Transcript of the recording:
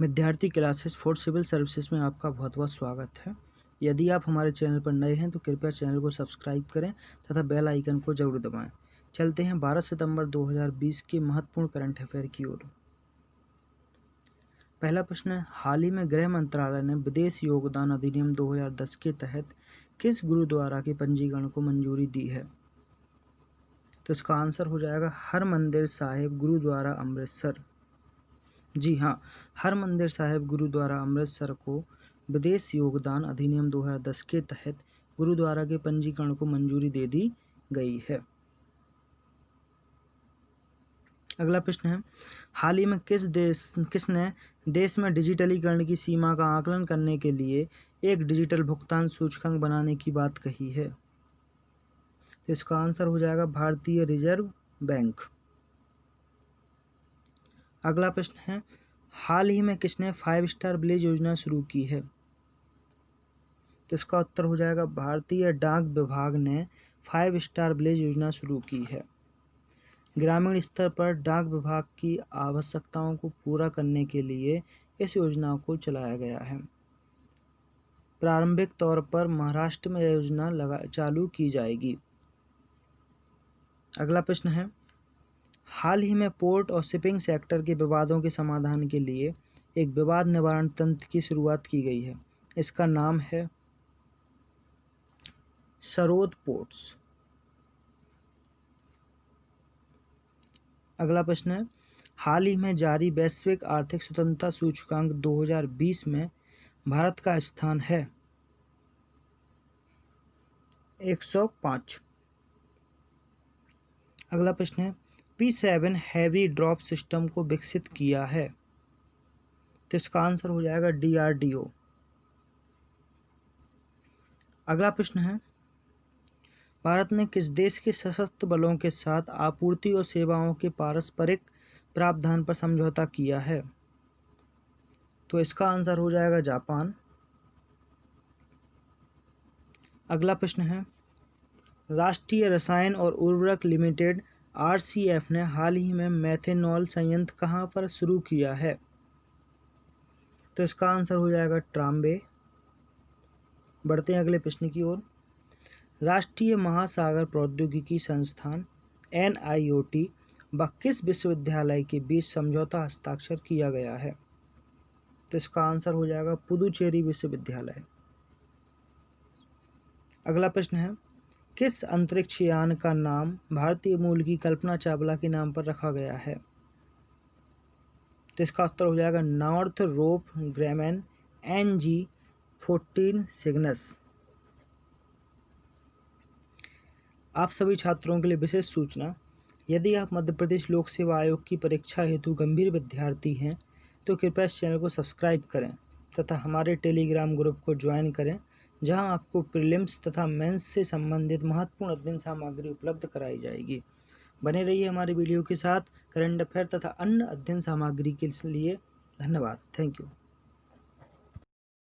विद्यार्थी classes for civil services में आपका बहुत बहुत स्वागत है। यदि आप हमारे चैनल पर नए हैं तो कृपया चैनल को सब्सक्राइब करें तथा बेल आइकन को जरूर दबाएं। चलते हैं 12 सितंबर 2020 के महत्वपूर्ण करंट अफेयर की ओर। पहला प्रश्न है, हाल ही में गृह मंत्रालय ने विदेश योगदान अधिनियम 2010 के तहत किस गुरुद्वारा के पंजीकरण को मंजूरी दी है? तो इसका आंसर हो जाएगा हरमंदिर साहिब गुरुद्वारा अमृतसर। जी हाँ, हरमंदिर साहिब गुरुद्वारा अमृतसर को विदेश योगदान अधिनियम 2010 के तहत गुरुद्वारा के पंजीकरण को मंजूरी दे दी गई है। अगला प्रश्न है, हाल ही में किसने देश में डिजिटलीकरण की सीमा का आकलन करने के लिए एक डिजिटल भुगतान सूचकांक बनाने की बात कही है? तो इसका आंसर हो जाएगा भारतीय रिजर्व बैंक। अगला प्रश्न है, हाल ही में किसने 5 स्टार विलेज योजना शुरू की है? तो इसका उत्तर हो जाएगा भारतीय डाक विभाग ने 5 स्टार विलेज योजना शुरू की है। ग्रामीण स्तर पर डाक विभाग की आवश्यकताओं को पूरा करने के लिए इस योजना को चलाया गया है। प्रारंभिक तौर पर महाराष्ट्र में यह योजना चालू की जाएगी। अगला प्रश्न है, हाल ही में पोर्ट और शिपिंग सेक्टर के विवादों के समाधान के लिए एक विवाद निवारण तंत्र की शुरुआत की गई है। इसका नाम है सरोद पोर्ट्स। अगला प्रश्न है, हाल ही में जारी वैश्विक आर्थिक स्वतंत्रता सूचकांक 2020 में भारत का स्थान है 105। अगला प्रश्न है, P7 हैवी ड्रॉप सिस्टम को विकसित किया है? तो इसका आंसर हो जाएगा DRDO। अगला प्रश्न है, भारत ने किस देश के सशस्त्र बलों के साथ आपूर्ति और सेवाओं के पारस्परिक प्रावधान पर समझौता किया है? तो इसका आंसर हो जाएगा जापान। अगला प्रश्न है, राष्ट्रीय रसायन और उर्वरक लिमिटेड RCF ने हाल ही में मेथनॉल संयंत्र कहाँ पर शुरू किया है? तो इसका आंसर हो जाएगा ट्राम्बे। बढ़ते हैं अगले प्रश्न की ओर। राष्ट्रीय महासागर प्रौद्योगिकी संस्थान NIOT व किस विश्वविद्यालय के बीच समझौता हस्ताक्षर किया गया है? तो इसका आंसर हो जाएगा पुदुचेरी विश्वविद्यालय। अगला प्रश्न है, किस अंतरिक्ष यान का नाम भारतीय मूल की कल्पना चावला के नाम पर रखा गया है? तो इसका उत्तर हो जाएगा नॉर्थरोप ग्रामन NG-14 सिग्नस। आप सभी छात्रों के लिए विशेष सूचना, यदि आप मध्य प्रदेश लोक सेवा आयोग की परीक्षा हेतु गंभीर विद्यार्थी हैं तो कृपया इस चैनल को सब्सक्राइब करें तथा हमारे टेलीग्राम ग्रुप को ज्वाइन करें, जहां आपको प्रीलिम्स तथा मेंस से संबंधित महत्वपूर्ण अध्ययन सामग्री उपलब्ध कराई जाएगी। बने रहिए हमारे वीडियो के साथ। करंट अफेयर तथा अन्य अध्ययन सामग्री के लिए धन्यवाद। Thank you.